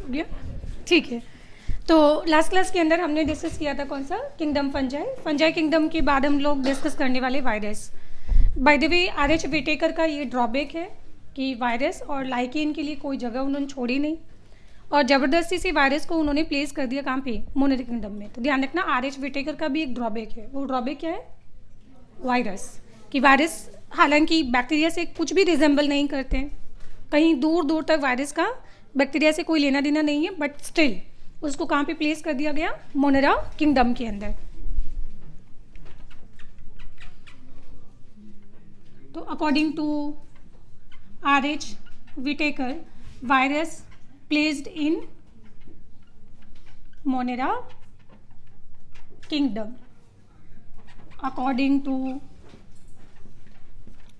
हो गया, ठीक है। तो लास्ट क्लास के अंदर हमने डिस्कस किया था कौन सा, किंगडम फंजाई। फंजाई किंगडम के बाद हम लोग डिस्कस करने वाले virus. By the way R H. Whittaker का ये ड्रॉबैक है कि वायरस और लाइकेन के लिए कोई जगह उन्होंने छोड़ी नहीं और ज़बरदस्ती से वायरस को उन्होंने प्लेस कर दिया कहाँ पे, मोनरी किंगडम में। तो ध्यान रखना आर.एच. विटेकर का भी एक ड्रॉबैक है। वो ड्रॉबैक क्या है, वायरस। कि वायरस हालांकि बैक्टीरिया से कुछ भी रिजेंबल नहीं करते हैं, कहीं दूर दूर तक वायरस का बैक्टीरिया से कोई लेना देना नहीं है, बट स्टिल उसको कहाँ पे प्लेस कर दिया गया, मोनेरा किंगडम के अंदर। तो according to R H. Whittaker, virus placed in Monera kingdom. According to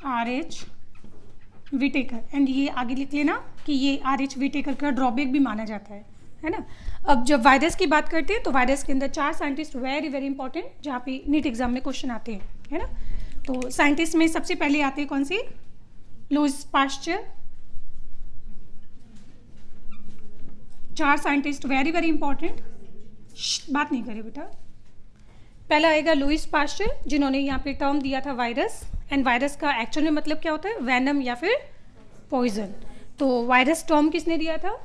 R H. Whittaker, and ये आगे लिख लेना कि ये आर.एच. विटेकर का ड्रॉबैक भी माना जाता है ना। अब जब वायरस की बात करते हैं तो वायरस के अंदर 4 साइंटिस्ट वेरी वेरी इंपॉर्टेंट, जहाँ पे नीट एग्जाम में क्वेश्चन आते हैं, है ना। तो साइंटिस्ट में सबसे पहले आते हैं कौन सी, Louis Pasteur. 4 scientist very very important, बात नहीं करे बेटा। पहला आएगा लुईस पास्चर, जिन्होंने यहाँ पे टर्म दिया था वायरस, एंड वायरस का एक्चुअल में मतलब क्या होता है, वैनम या फिर पॉइजन। तो वायरस टर्म किसने दिया था,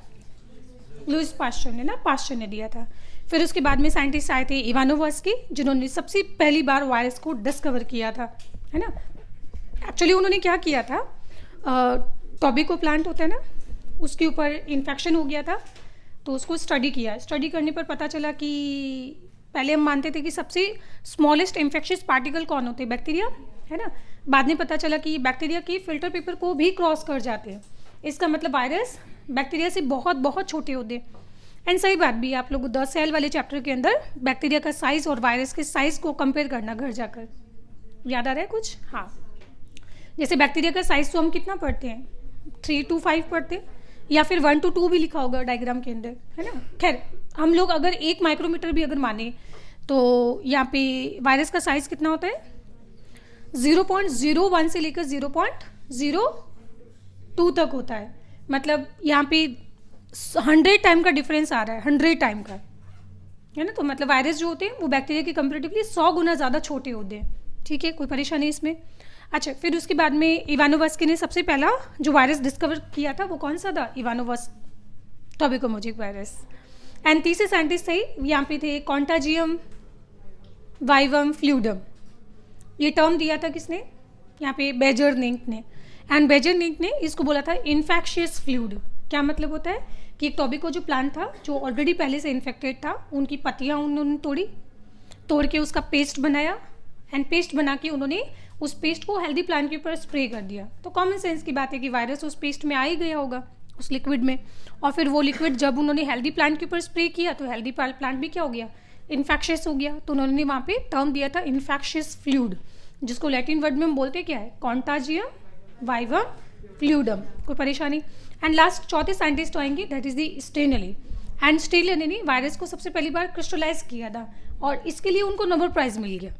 लुईस पास्चर ने ना, पास्चर ने दिया था। फिर उसके बाद में साइंटिस्ट आए थे इवानोवस्की, जिन्होंने सबसे पहली बार वायरस को डिस्कवर किया था, है ना। एक्चुअली उन्होंने क्या किया था, टोबैको प्लांट होता है ना, उसके ऊपर इन्फेक्शन हो गया था, तो उसको स्टडी किया। स्टडी करने पर पता चला कि पहले हम मानते थे कि सबसे स्मॉलेस्ट इन्फेक्शियस पार्टिकल कौन होते हैं, बैक्टीरिया, है ना। बाद में पता चला कि बैक्टीरिया की फिल्टर पेपर को भी क्रॉस कर जाते हैं। इसका मतलब वायरस बैक्टीरिया से बहुत बहुत छोटे होते हैं। एंड सही बात भी, आप लोग 10 सेल वाले चैप्टर के अंदर बैक्टीरिया का साइज़ और वायरस के साइज़ को कंपेयर करना घर जाकर, याद आ रहा है कुछ, हाँ। जैसे बैक्टीरिया का साइज़ तो हम कितना पढ़ते हैं, 3 to 5 पढ़ते हैं, या फिर 1 to 2 भी लिखा होगा डायग्राम के अंदर, है ना। खैर हम लोग अगर 1 माइक्रोमीटर भी अगर माने तो यहाँ पे वायरस का साइज़ कितना होता है, 0.01 से लेकर 0.02 तक होता है। मतलब यहाँ पे 100 टाइम का डिफरेंस आ रहा है, 100 टाइम का, है ना। तो मतलब वायरस जो होते हैं वो बैक्टीरिया के कंपेरेटिवली 100 गुना ज़्यादा छोटे होते हैं, ठीक है, कोई परेशानी इसमें। अच्छा, फिर उसके बाद में इवानोवस्की ने सबसे पहला जो वायरस डिस्कवर किया था वो कौन सा था, टोबैकोमोजिक वायरस। एंड तीसरे साइंटिस्ट थे यहाँ पे थे कॉन्टाजियम वाइवम फ्लूइडम। ये टर्म दिया था किसने, यहाँ पे बेजरनिक ने। एंड बेजरनिक ने इसको बोला था इन्फेक्शियस फ्लूइड। क्या मतलब होता है कि एक टोबैको जो प्लांट था जो ऑलरेडी पहले से इन्फेक्टेड था, उनकी पत्तियाँ उन्होंने तोड़ के उसका पेस्ट बनाया, एंड पेस्ट बना के उन्होंने उस पेस्ट को हेल्दी प्लांट के ऊपर स्प्रे कर दिया। तो कॉमन सेंस की बात है कि वायरस उस पेस्ट में आ ही गया होगा, उस लिक्विड में। और फिर वो लिक्विड जब उन्होंने हेल्दी प्लांट के ऊपर स्प्रे किया तो हेल्दी प्लांट भी क्या हो गया, इन्फेक्शियस हो गया। तो उन्होंने वहाँ पे टर्म दिया था इन्फेक्शियस फ्लूइड, जिसको लैटिन वर्ड में हम बोलते क्या है, कॉन्टाजियम वाइवम फ्लूइडम। कोई परेशानी। एंड लास्ट चौथे साइंटिस्ट आएंगे, that is the Stanley. And Stanley ने वायरस को सबसे पहली बार क्रिस्टलाइज किया था और इसके लिए उनको नोबेल प्राइज मिल गया।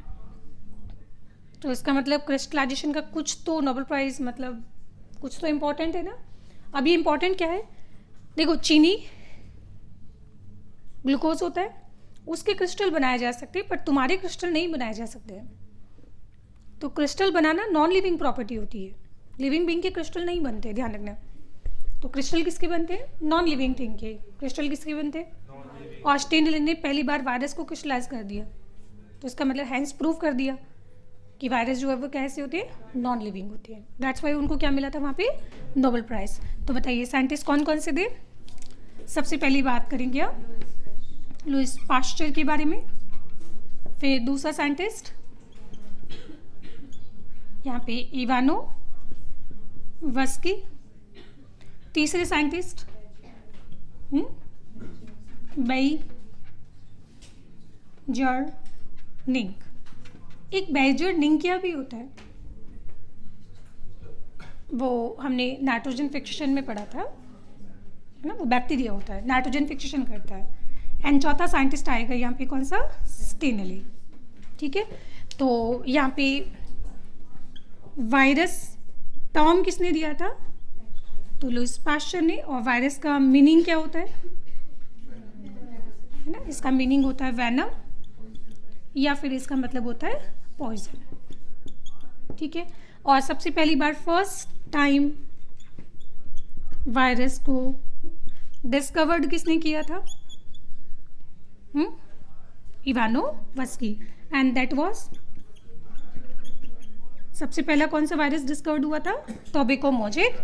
तो इसका मतलब क्रिस्टलाइजेशन का कुछ तो नोबेल प्राइज, मतलब कुछ तो इम्पोर्टेंट है ना। अब ये इम्पोर्टेंट क्या है, देखो चीनी ग्लूकोज होता है, उसके क्रिस्टल बनाए जा सकते हैं, पर तुम्हारे क्रिस्टल नहीं बनाए जा सकते हैं। तो क्रिस्टल बनाना नॉन लिविंग प्रॉपर्टी होती है, लिविंग बीइंग के क्रिस्टल नहीं बनते, ध्यान रखना। तो क्रिस्टल किसके बनते हैं, नॉन लिविंग थिंग के क्रिस्टल किसके बनते हैं। और स्टेनली ने पहली बार वायरस को क्रिस्टलाइज कर दिया, तो इसका मतलब हैंस प्रूव कर दिया कि वायरस जो है वो कैसे होते हैं, नॉन लिविंग होते हैं। दैट्स वाई उनको क्या मिला था वहाँ पे, नोबेल प्राइज। तो बताइए साइंटिस्ट कौन कौन से थे। सबसे पहली बात करेंगे आप लुईस पास्चर के बारे में, फिर दूसरा साइंटिस्ट यहाँ पे इवानोवस्की, तीसरे साइंटिस्ट बेइजरनिक। एक बेइजरनिक क्या भी होता है, वो हमने नाइट्रोजन फिक्सेशन में पढ़ा था, है ना। वो बैक्टीरिया होता है, नाइट्रोजन फिक्सेशन करता है। एंड चौथा साइंटिस्ट आएगा यहाँ पे कौन सा, स्टेनली, ठीक है। तो यहाँ पे वायरस टर्म किसने दिया था, तो लुईस पास्चर ने। और वायरस का मीनिंग क्या होता है, है ना, इसका मीनिंग होता है वेनम या फिर इसका मतलब होता है पॉइजन, ठीक है। और सबसे पहली बार फर्स्ट टाइम वायरस को डिस्कवर्ड किसने किया था? इवानोवस्की, एंड दैट वाज, सबसे पहला कौन सा वायरस डिस्कवर्ड हुआ था? Tobacco mosaic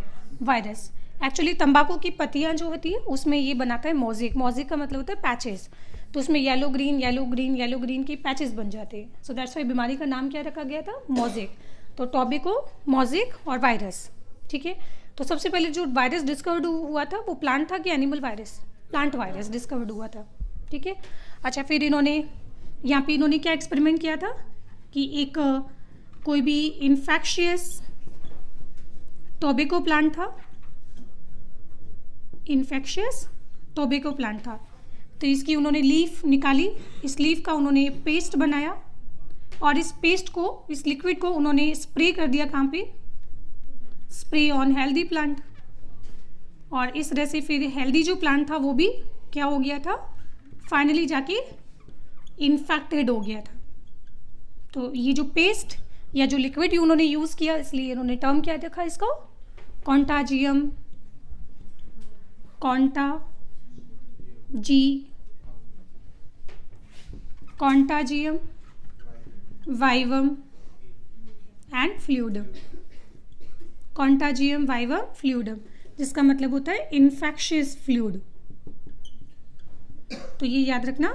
virus. एक्चुअली तंबाकू की पत्तियां जो होती है उसमें ये बनाता है मोजेक, मोजेक का मतलब होता है पैचेस, तो उसमें yellow green yellow green yellow green की पैचेस बन जाते हैं, सो दैट्स वाई बीमारी का नाम क्या रखा गया था? मोजेक। तो टोबैको, मोजेक और वायरस, ठीक है। तो सबसे पहले जो वायरस डिस्कवर्ड हुआ था वो प्लांट था कि animal virus? Plant virus discovered हुआ था, ठीक है। अच्छा, फिर इन्होंने यहाँ पे इन्होंने क्या एक्सपेरिमेंट किया था कि एक कोई भी इन्फेक्शियस टोबैको प्लांट था, इन्फेक्शियस टोबैको प्लांट था, तो इसकी उन्होंने लीफ निकाली, इस लीफ का उन्होंने पेस्ट बनाया और इस पेस्ट को, इस लिक्विड को उन्होंने स्प्रे कर दिया कहाँ पे? स्प्रे ऑन हेल्दी प्लांट, और इस तरह से फिर हेल्दी जो प्लांट था वो भी क्या हो गया था? फाइनली जाके इन्फेक्टेड हो गया था। तो ये जो पेस्ट या जो लिक्विड उन्होंने यूज़ किया, इसलिए इन्होंने टर्म क्या देखा इसको? कॉन्टाजियम, कॉन्टाजियम vivum and fluidum, कॉन्टाजियम vivum fluidum, जिसका मतलब होता है इन्फेक्शियस फ्लूइड। तो ये याद रखना,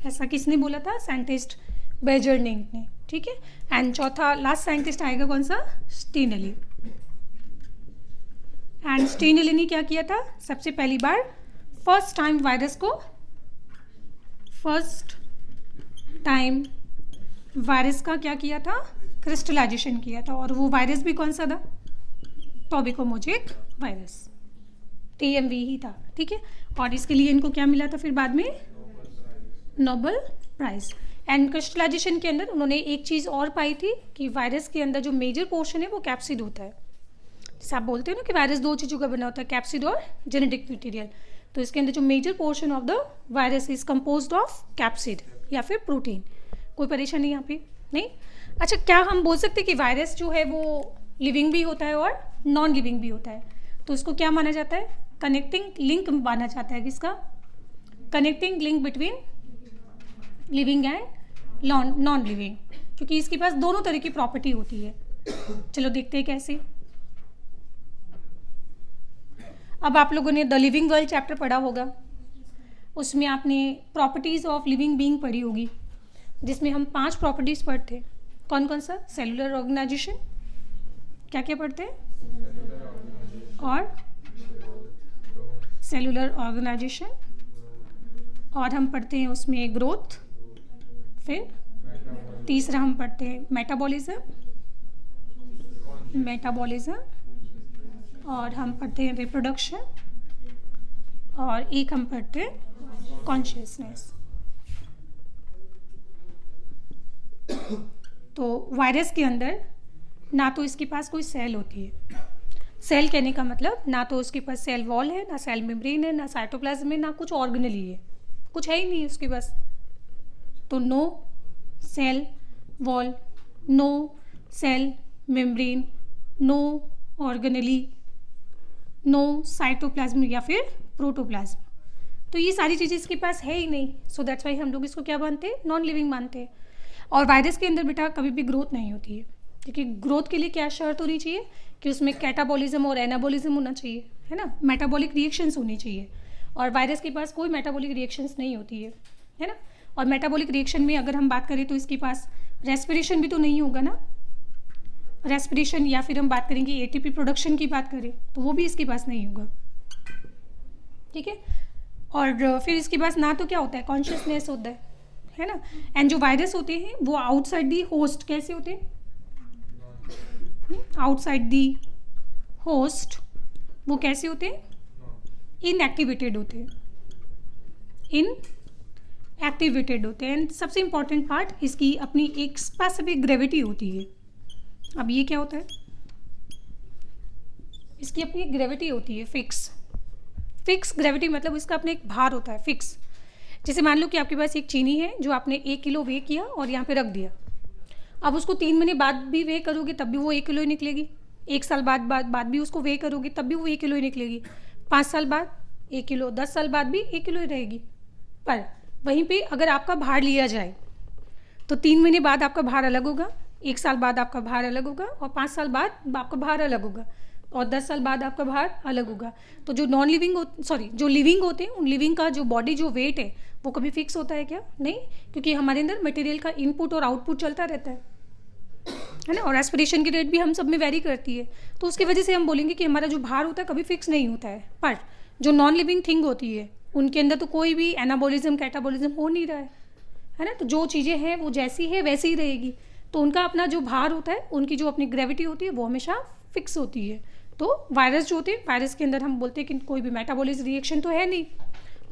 ऐसा किसने बोला था? साइंटिस्ट बेजरनिंग ने, ठीक है। एंड चौथा लास्ट साइंटिस्ट आएगा कौन सा? स्टीनली। एंड स्टीनली ने क्या किया था? सबसे पहली बार फर्स्ट टाइम वायरस का क्या किया था? क्रिस्टलाइजेशन किया था, और वो वायरस भी कौन सा था? टोबैको मोजेक वायरस, TMV ही था, ठीक है। और इसके लिए इनको क्या मिला था फिर बाद में? Nobel prize. एंड क्रिस्टलाइजेशन के अंदर उन्होंने एक चीज़ और पाई थी कि वायरस के अंदर जो मेजर पोर्शन है वो कैप्सिड होता है। जैसे आप बोलते हो ना कि वायरस दो चीज़ों का बना होता है, कैप्सिड और जेनेटिक मटीरियल, तो इसके अंदर जो major portion of the virus is composed of capsid या फिर प्रोटीन। कोई परेशानी यहाँ पे नहीं? अच्छा, क्या हम बोल सकते हैं कि वायरस जो है वो लिविंग भी होता है और नॉन लिविंग भी होता है? तो इसको क्या माना जाता है? कनेक्टिंग लिंक माना जाता है। किसका? Connecting link between living and non living, क्योंकि इसके पास दोनों तरह की प्रॉपर्टी होती है। चलो देखते हैं कैसे। अब आप लोगों ने द लिविंग वर्ल्ड चैप्टर पढ़ा होगा, उसमें आपने प्रॉपर्टीज ऑफ लिविंग बीइंग पढ़ी होगी, जिसमें हम 5 प्रॉपर्टीज पढ़ते हैं। कौन कौन सा? सेलुलर ऑर्गेनाइजेशन, क्या क्या पढ़ते हैं? और सेलुलर ऑर्गेनाइजेशन, और हम पढ़ते हैं उसमें ग्रोथ, फिर तीसरा हम पढ़ते हैं मेटाबॉलिज्म, और हम पढ़ते हैं रिप्रोडक्शन, और एक हम पढ़ते हैं कॉन्शियसनेस। तो वायरस के अंदर ना तो इसके पास कोई सेल होती है, सेल कहने का मतलब ना तो उसके पास सेल वॉल है, ना सेल मेम्ब्रेन है, ना साइटोप्लाज्म है, ना कुछ ऑर्गेनेली है, कुछ है ही नहीं उसके पास। तो no cell wall, no cell membrane, no organelle, no cytoplasm या फिर प्रोटोप्लाज्म, तो ये सारी चीज़ें इसके पास है ही नहीं। सो दैट्स वाई हम लोग इसको क्या मानते हैं? नॉन लिविंग मानते हैं। और वायरस के अंदर बेटा कभी भी ग्रोथ नहीं होती है, क्योंकि ग्रोथ के लिए क्या शर्त होनी चाहिए कि उसमें कैटाबॉलिज्म और एनाबॉलिज्म होना चाहिए, है ना, मेटाबॉलिक रिएक्शंस होनी चाहिए। और वायरस के पास कोई मेटाबॉलिक रिएक्शंस नहीं होती है ना। और मेटाबॉलिक रिएक्शन में अगर हम बात करें तो इसके पास रेस्पिरेशन भी तो नहीं होगा ना, रेस्पिरेशन, या फिर हम बात करेंगे ATP प्रोडक्शन की बात करें तो वो भी इसके पास नहीं होगा, ठीक है। और फिर इसके पास ना तो क्या होता है? कॉन्शियसनेस होता है ना। एंड जो वायरस होते हैं वो आउटसाइड दी होस्ट कैसे होते हैं? आउटसाइड दी होस्ट वो कैसे होते हैं? इनएक्टिवेटेड होते हैं, इनएक्टिवेटेड होते हैं। एंड सबसे इंपॉर्टेंट पार्ट, इसकी अपनी एक स्पेसिफिक ग्रेविटी होती है। अब ये क्या होता है? इसकी अपनी ग्रेविटी होती है, फिक्स ग्रेविटी, मतलब इसका अपना एक भार होता है फिक्स। जैसे मान लो कि आपके पास एक चीनी है जो आपने 1 किलो वे किया और यहाँ पे रख दिया। अब उसको 3 महीने बाद भी वे करोगे तब भी वो 1 किलो ही निकलेगी। 1 साल बाद भी उसको वे करोगे तब भी वो 1 किलो ही निकलेगी। 5 साल बाद 1 किलो, 10 साल बाद भी 1 किलो ही रहेगी। पर वहीं पे अगर आपका भार लिया जाए तो 3 महीने बाद आपका भार अलग होगा, 1 साल बाद आपका भार अलग होगा और 5 साल बाद आपका भार अलग होगा और 10 साल बाद आपका भार अलग होगा। तो जो नॉन लिविंग जो लिविंग होते हैं उन लिविंग का जो बॉडी जो वेट है वो कभी फिक्स होता है क्या? नहीं, क्योंकि हमारे अंदर मटेरियल का इनपुट और आउटपुट चलता रहता है ना, और एस्पिरेशन की रेट भी हम सब में वेरी करती है। तो उसकी वजह से हम बोलेंगे कि हमारा जो भार होता है कभी फिक्स नहीं होता है। पर जो नॉन लिविंग थिंग होती है उनके अंदर तो कोई भी एनाबॉलिज्म कैटाबॉलिज्म हो नहीं रहा है ना, तो जो चीज़ें हैं वो जैसी है वैसी ही रहेगी। तो उनका अपना जो भार होता है, उनकी जो अपनी ग्रेविटी होती है वो हमेशा फिक्स होती है। तो वायरस जो होते हैं, वायरस के अंदर हम बोलते हैं कि कोई भी मेटाबॉलिज्म रिएक्शन तो है नहीं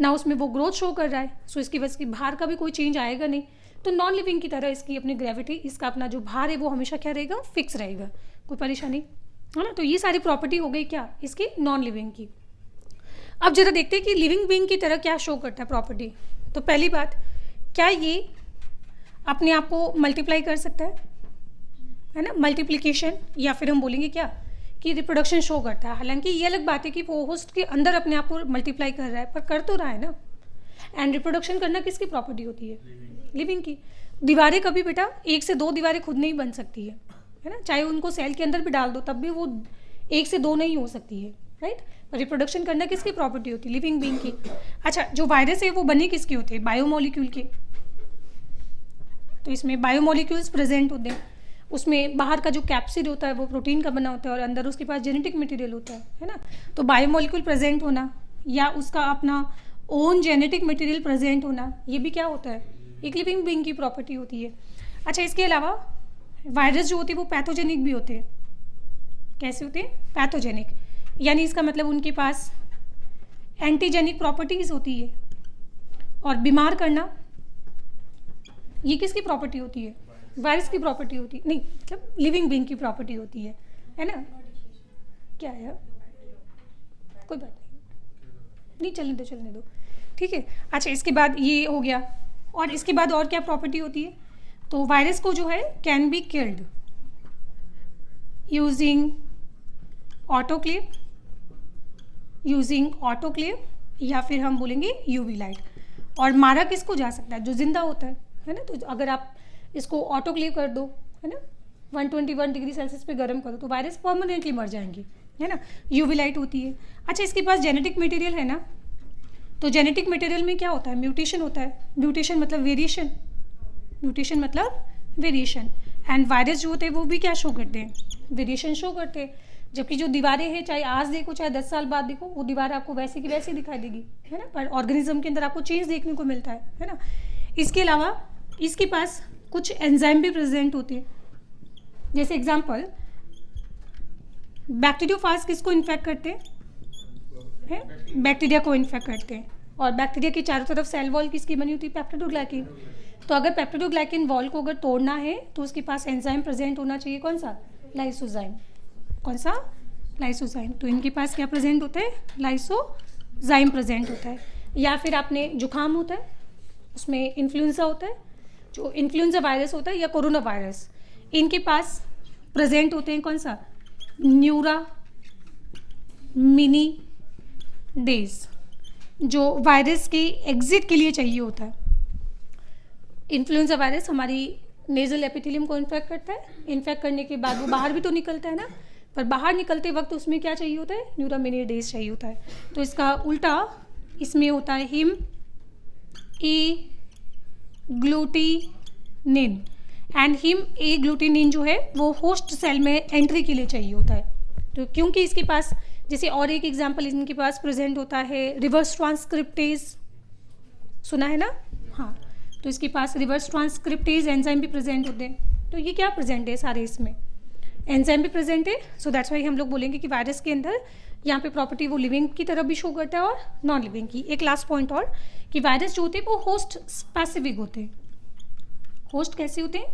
ना, उसमें वो ग्रोथ शो कर रहा है, सो इसकी वजह से भार का भी कोई चेंज आएगा नहीं। तो नॉन लिविंग की तरह इसकी अपनी ग्रेविटी, इसका अपना जो भार है वो हमेशा क्या रहेगा? फिक्स रहेगा, कोई परेशानी है ना। तो ये सारी प्रॉपर्टी हो गई क्या? इसकी नॉन लिविंग की। अब जरा देखते हैं कि लिविंग बीइंग की तरह क्या शो करता है प्रॉपर्टी। तो पहली बात, क्या ये अपने आप को मल्टीप्लाई कर सकता है ना, मल्टीप्लिकेशन, या फिर हम बोलेंगे क्या कि रिप्रोडक्शन शो करता है। हालांकि ये अलग बात है कि वो होस्ट के अंदर अपने आप को मल्टीप्लाई कर रहा है, पर कर तो रहा है ना। एंड रिप्रोडक्शन करना किसकी प्रॉपर्टी होती है? लिविंग की। दीवारें कभी बेटा 1 से 2 दीवारें खुद नहीं बन सकती है ना, चाहे उनको सेल के अंदर भी डाल दो तब भी वो 1 से 2 नहीं हो सकती है, राइट। पर रिप्रोडक्शन करना किसकी प्रॉपर्टी होती है? लिविंग बीइंग की। अच्छा, जो वायरस है वो बने किसके होते हैं? बायोमोलिक्यूल के। तो इसमें बायोमोलिक्यूल्स प्रेजेंट होते हैं। उसमें बाहर का जो कैप्सिड होता है वो प्रोटीन का बना होता है और अंदर उसके पास जेनेटिक मटेरियल होता है ना। तो बायोमोलिक्यूल प्रेजेंट होना या उसका अपना ओन जेनेटिक मटेरियल प्रेजेंट होना, ये भी क्या होता है? एक लिविंग बीइंग की प्रॉपर्टी होती है। अच्छा, इसके अलावा वायरस जो होते हैं वो पैथोजेनिक भी होते हैं। कैसे होते हैं? पैथोजेनिक, यानी इसका मतलब उनके पास एंटीजेनिक प्रॉपर्टीज होती है। और बीमार करना, ये किसकी प्रॉपर्टी होती है? वायरस की प्रॉपर्टी होती है, नहीं मतलब लिविंग बीइंग की प्रॉपर्टी होती है ना। क्या है? कोई बात नहीं, चलने दो, ठीक है। अच्छा, इसके बाद ये हो गया, और इसके बाद और क्या प्रॉपर्टी होती है? तो वायरस को जो है can be killed using autoclave या फिर हम बोलेंगे यूवी लाइट। और मारा किसको जा सकता है? जो जिंदा होता है ना। तो अगर आप इसको ऑटोक्लेव कर दो, है ना, 121 डिग्री सेल्सियस पे गर्म करो तो वायरस परमानेंटली मर जाएंगे, है ना। यूवी लाइट होती है। अच्छा, इसके पास जेनेटिक मटेरियल है ना, तो जेनेटिक मटेरियल में क्या होता है? म्यूटेशन होता है। म्यूटेशन मतलब वेरिएशन। एंड वायरस जो होते हैं वो भी क्या शो करते हैं? वेरिएशन शो करते हैं। जबकि जो दीवारें हैं, चाहे आज देखो चाहे 10 साल बाद देखो, वो दीवार आपको वैसे की वैसी दिखाई देगी, है ना। पर ऑर्गेनिज्म के अंदर आपको चेंज देखने को मिलता है ना। इसके अलावा इसके पास कुछ एंजाइम भी प्रेजेंट होते हैं। जैसे एग्जांपल, बैक्टीरियोफाज किसको इन्फेक्ट करते हैं? बैक्टीरिया को इन्फेक्ट करते हैं। और बैक्टीरिया की चारों तरफ सेल वॉल किसकी बनी होती है? पेप्टिडोग्लाइकिन। तो अगर पेप्टिडोग्लाइकिन वॉल को अगर तोड़ना है तो उसके पास एंजाइम प्रेजेंट होना चाहिए। कौन सा? लाइसोजाइम। कौन सा? लाइसोजाइम। तो इनके पास क्या प्रेजेंट होता है? लाइसोजाइम प्रेजेंट होता है। या फिर आपने जुकाम होता है, उसमें इन्फ्लुएंजा होता है, जो इन्फ्लुएंजा वायरस होता है या कोरोना वायरस, इनके पास प्रेजेंट होते हैं कौन सा? न्यूरा मिनी डेज, जो वायरस के एग्जिट के लिए चाहिए होता है। इन्फ्लुएंजा वायरस हमारी नेजल एपिथेलियम को इन्फेक्ट करता है। इन्फेक्ट करने के बाद वो बाहर भी तो निकलता है ना, पर बाहर निकलते वक्त उसमें क्या चाहिए होता है? न्यूरा मिनी डेज चाहिए होता है। तो इसका उल्टा इसमें होता है haemagglutinin. And haemagglutinin जो है वो होस्ट सेल में एंट्री के लिए चाहिए होता है। तो क्योंकि इसके पास, जैसे और एक एग्जांपल इनके पास प्रेजेंट होता है रिवर्स ट्रांसक्रिप्टेज, सुना है ना? हाँ, तो इसके पास रिवर्स ट्रांसक्रिप्टेज एंजाइम भी प्रेजेंट होते हैं। तो ये क्या प्रेजेंट है? सारे इसमें एंजाइम भी प्रेजेंट है। सो दैट्स वाई हम लोग बोलेंगे कि वायरस के अंदर यहाँ पे प्रॉपर्टी वो लिविंग की तरफ भी शो करता है और नॉन लिविंग की। एक लास्ट पॉइंट और, कि वायरस जो होते हैं वो होस्ट स्पेसिफिक होते हैं। होस्ट कैसे होते हैं?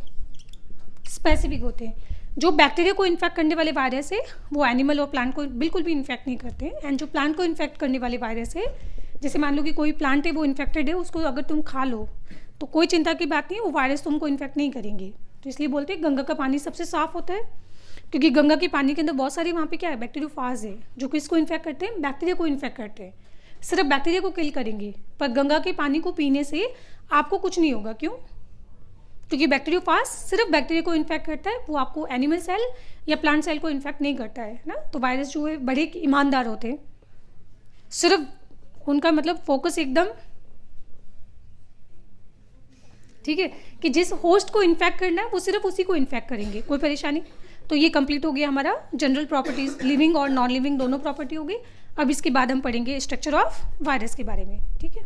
स्पेसिफिक होते हैं। जो बैक्टीरिया को इन्फेक्ट करने वाले वायरस है वो एनिमल और प्लांट को बिल्कुल भी इन्फेक्ट नहीं करते हैं। एंड जो प्लांट को इन्फेक्ट करने वाले वायरस है जैसे मान लो कि कोई प्लांट है वो इन्फेक्टेड है, उसको अगर तुम खा लो तो कोई चिंता की बात नहीं, वो वायरस तुमको इन्फेक्ट नहीं करेंगे। तो इसलिए बोलते हैं गंगा का पानी सबसे साफ होता है, क्योंकि गंगा के पानी के अंदर बहुत सारी वहाँ पे क्या है, बैक्टीरियोफाज है, जो किसको इन्फेक्ट करते हैं, बैक्टीरिया को इन्फेक्ट करते हैं, सिर्फ बैक्टीरिया को किल करेंगे। पर गंगा के पानी को पीने से आपको कुछ नहीं होगा। क्यों? क्योंकि बैक्टीरियोफाज सिर्फ बैक्टीरिया को इन्फेक्ट करता है, वो आपको एनिमल सेल या प्लांट सेल को इन्फेक्ट नहीं करता है ना। तो वायरस जो है बड़े ईमानदार होते हैं, सिर्फ उनका मतलब फोकस एकदम ठीक है कि जिस होस्ट को इन्फेक्ट करना है वो सिर्फ उसी को इन्फेक्ट करेंगे, कोई परेशानी। तो ये कंप्लीट हो गया हमारा जनरल प्रॉपर्टीज, लिविंग और नॉन लिविंग दोनों प्रॉपर्टी हो गई। अब इसके बाद हम पढ़ेंगे स्ट्रक्चर ऑफ वायरस के बारे में, ठीक है।